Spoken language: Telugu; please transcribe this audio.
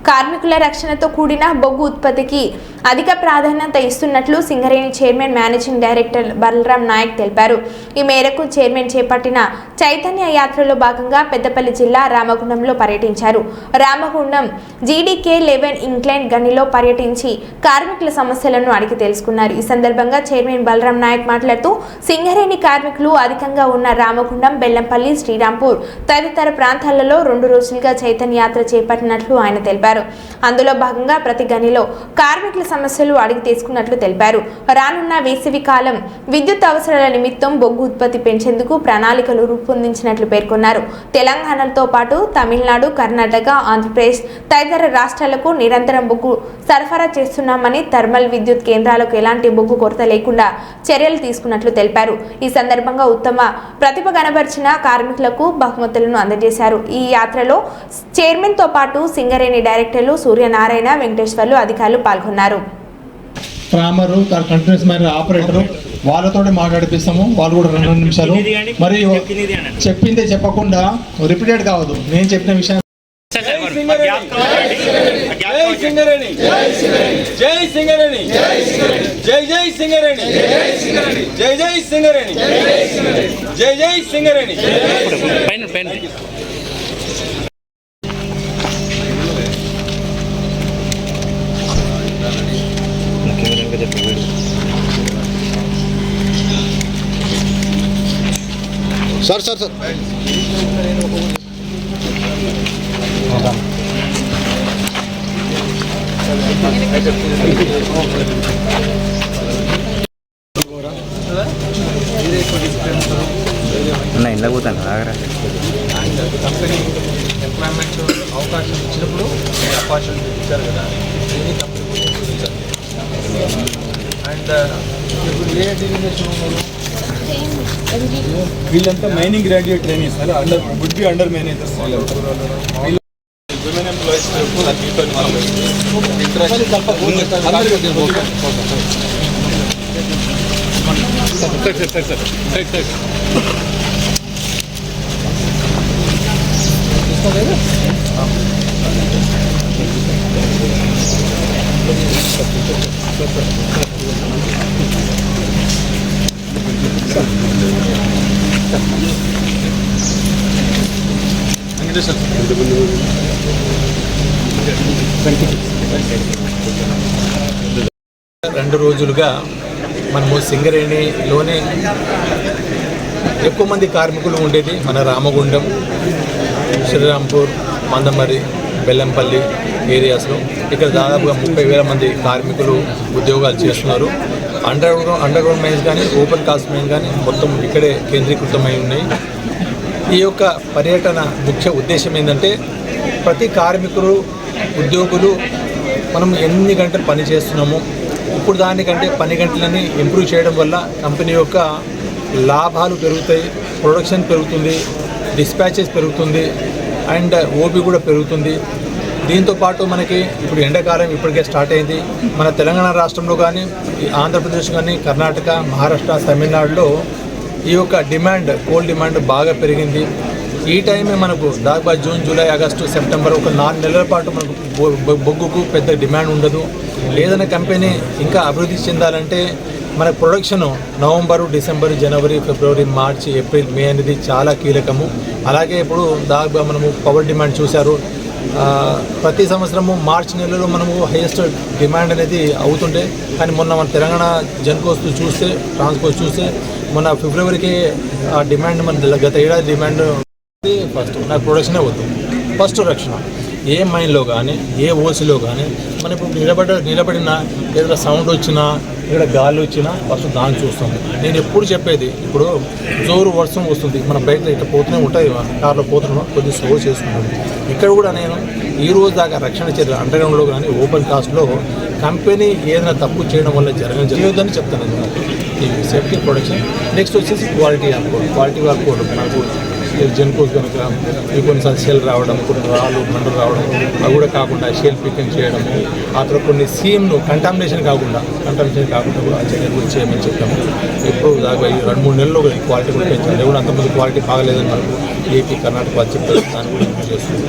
కార్మికుల రక్షణతో కూడిన బొగ్గు ఉత్పత్తికి అధిక ప్రాధాన్యత ఇస్తున్నట్లు Singareni chairman managing director Balram Naik తెలిపారు. ఈ మేరకు చైర్మన్ చేపట్టిన చైతన్య యాత్రలో భాగంగా పెద్దపల్లి జిల్లా రామగుండంలో పర్యటించారు. రామగుండం జీడీకే 11 ఇంక్లైన్ గనిలో పర్యటించి కార్మికుల సమస్యలను అడిగి తెలుసుకున్నారు. ఈ సందర్భంగా చైర్మన్ బలరాం నాయక్ మాట్లాడుతూ సింగరేణి కార్మికులు అధికంగా ఉన్న రామగుండం, బెల్లంపల్లి, శ్రీరాంపూర్ తదితర ప్రాంతాలలో 2 రోజులుగా చైతన్య యాత్ర చేపట్టినట్లు ఆయన తెలిపారు. అందులో భాగంగా ప్రతి గనిలో కార్మికుల సమస్యలు అడిగి తీసుకున్నట్లు తెలిపారు. రానున్న వేసవి కాలం విద్యుత్ అవసరాల నిమిత్తం బొగ్గు ఉత్పత్తి పెంచేందుకు ప్రణాళికలు రూపొందించినట్లు పేర్కొన్నారు. తెలంగాణతో పాటు తమిళనాడు, కర్ణాటక, ఆంధ్రప్రదేశ్ తదితర రాష్ట్రాలకు నిరంతరం బొగ్గు సరఫరా చేస్తున్నామని, థర్మల్ విద్యుత్ కేంద్రాలకు ఎలాంటి బొగ్గు కొరత లేకుండా చర్యలు తీసుకున్నట్లు తెలిపారు. ఈ సందర్భంగా ఉత్తమ ప్రతిభ కనబరిచిన కార్మికులకు బహుమతులను అందజేశారు. ఈ యాత్రలో చైర్మన్ తో పాటు సింగరేణి డైరెక్టర్లు సూర్యనారాయణ, వెంకటేశ్వర్లు అధికారులు పాల్గొన్నారు. ట్రామరు, కంటిన్యూస్ మైనర్ ఆపరేటరు వాళ్ళతో మాట్లాడిపిస్తాము. వాళ్ళు కూడా 2 నిమిషాలు మరి చెప్పిందే చెప్పకుండా రిపీటెడ్ కావద్దు. నేను చెప్పిన విషయం సార్ సార్ సార్ ఇంట్లో పోతాను కంపెనీ ఎంప్లాయ్మెంట్ అవకాశం ఇచ్చినప్పుడు ఆపర్చునిటీ ఇచ్చారు కదా, అండ్ ఇప్పుడు ఏ డివిజన్ ఉన్నారు వీళ్ళంతా mining graduate training sir, would be under managers. Women employees రెండు రోజులుగా మనము సింగరేణిలోనే ఎక్కువ మంది కార్మికులు ఉండేది మన రామగుండం, శ్రీరాంపూర్, మందమరి, బెల్లంపల్లి ఏరియాస్లో. ఇక్కడ దాదాపుగా 30,000 మంది కార్మికులు ఉద్యోగాలు చేస్తున్నారు. అండర్ గ్రౌండ్ మైన్స్ కానీ, ఓపెన్ కాస్ట్ మైన్స్ కానీ మొత్తం ఇక్కడే కేంద్రీకృతమై ఉన్నాయి. ఈ యొక్క పర్యటన ముఖ్య ఉద్దేశం ఏంటంటే ప్రతి కార్మికులు, ఉద్యోగులు మనం ఎన్ని గంటలు పని చేస్తున్నామో ఇప్పుడు దానికంటే పని గంటలని ఇంప్రూవ్ చేయడం వల్ల కంపెనీ యొక్క లాభాలు పెరుగుతాయి, ప్రొడక్షన్ పెరుగుతుంది, డిస్పాచెస్ పెరుగుతుంది, అండ్ ఓపీ కూడా పెరుగుతుంది. దీంతోపాటు మనకి ఇప్పుడు ఎండాకాలం ఇప్పటికే స్టార్ట్ అయింది. మన తెలంగాణ రాష్ట్రంలో కానీ, ఆంధ్రప్రదేశ్ కానీ, కర్ణాటక, మహారాష్ట్ర, తమిళనాడులో ఈ యొక్క డిమాండ్, కోల్ డిమాండ్ బాగా పెరిగింది. ఈ టైమే మనకు దాదాపు జూన్, జూలై, ఆగస్టు, సెప్టెంబర్ ఒక 4 నెలల పాటు మనకు బొగ్గుకు పెద్ద డిమాండ్ ఉండదు. ఏదైనా కంపెనీ ఇంకా అభివృద్ధి చెందాలంటే మన ప్రొడక్షన్ నవంబరు, డిసెంబర్, జనవరి, ఫిబ్రవరి, మార్చి, ఏప్రిల్, మే అనేది చాలా కీలకము. అలాగే ఇప్పుడు దాదాపు మనము పవర్ డిమాండ్ చూశారు. ప్రతి సంవత్సరము మార్చి నెలలో మనము హైయెస్ట్ డిమాండ్ అనేది అవుతుండే, కానీ మొన్న మన తెలంగాణ జెన్కోస్ చూస్తే, ట్రాన్స్కోస్ చూస్తే మొన్న ఫిబ్రవరికి ఆ డిమాండ్ మన గత ఏడాది డిమాండ్ ఫస్ట్ నాకు ప్రొడక్షనే వద్దు, ఫస్ట్ రక్షణ. ఏ మైన్లో కానీ, ఏ ఓసిలో కానీ మనం ఇప్పుడు నిలబడిన ఏదైనా సౌండ్ వచ్చినా, ఇక్కడ గాలి వచ్చినా ఫస్ట్ దాన్ని చూస్తాము. నేను ఎప్పుడు చెప్పేది, ఇప్పుడు జోరు వర్షం వస్తుంది, మన బయట ఇట్లా పోతూనే ఉంటుంది, కార్లో పోతున్నాం, కొద్దిగా స్లో చేసుకుంటుంది. ఇక్కడ కూడా నేను ఈ రోజు దాకా రక్షణ చర్యలు అండర్గ్రౌండ్లో కానీ, ఓపెన్ కాస్ట్లో కంపెనీ ఏదైనా తప్పు చేయడం వల్ల జరగదని చెప్తాను. ఈ సేఫ్టీ ప్రొడక్షన్. నెక్స్ట్ వచ్చేసి క్వాలిటీ అనుకోండి, క్వాలిటీ వర్క్ నాకు జెన్కోస్ కనుక కొన్నిసార్లు షెల్ రావడం, కొన్ని రాళ్ళు మంటలు రావడం, అవి కూడా కాకుండా షెల్ పికింగ్ చేయడము, ఆ తర్వాత కొన్ని సీఎంను కంటామినేషన్ కాకుండా కూడా చర్యలు కూడా చేయమని చెప్తాము. ఇప్పుడు దాకా 2-3 నెలల్లో క్వాలిటీ కూడా పెంచాలి. కూడా అంతమంది క్వాలిటీ బాగలేదని మనకు ఏపీ, కర్ణాటక వాళ్ళు చెప్తారు, దాన్ని కూడా ఇంప్రూవ్ చేస్తుంది.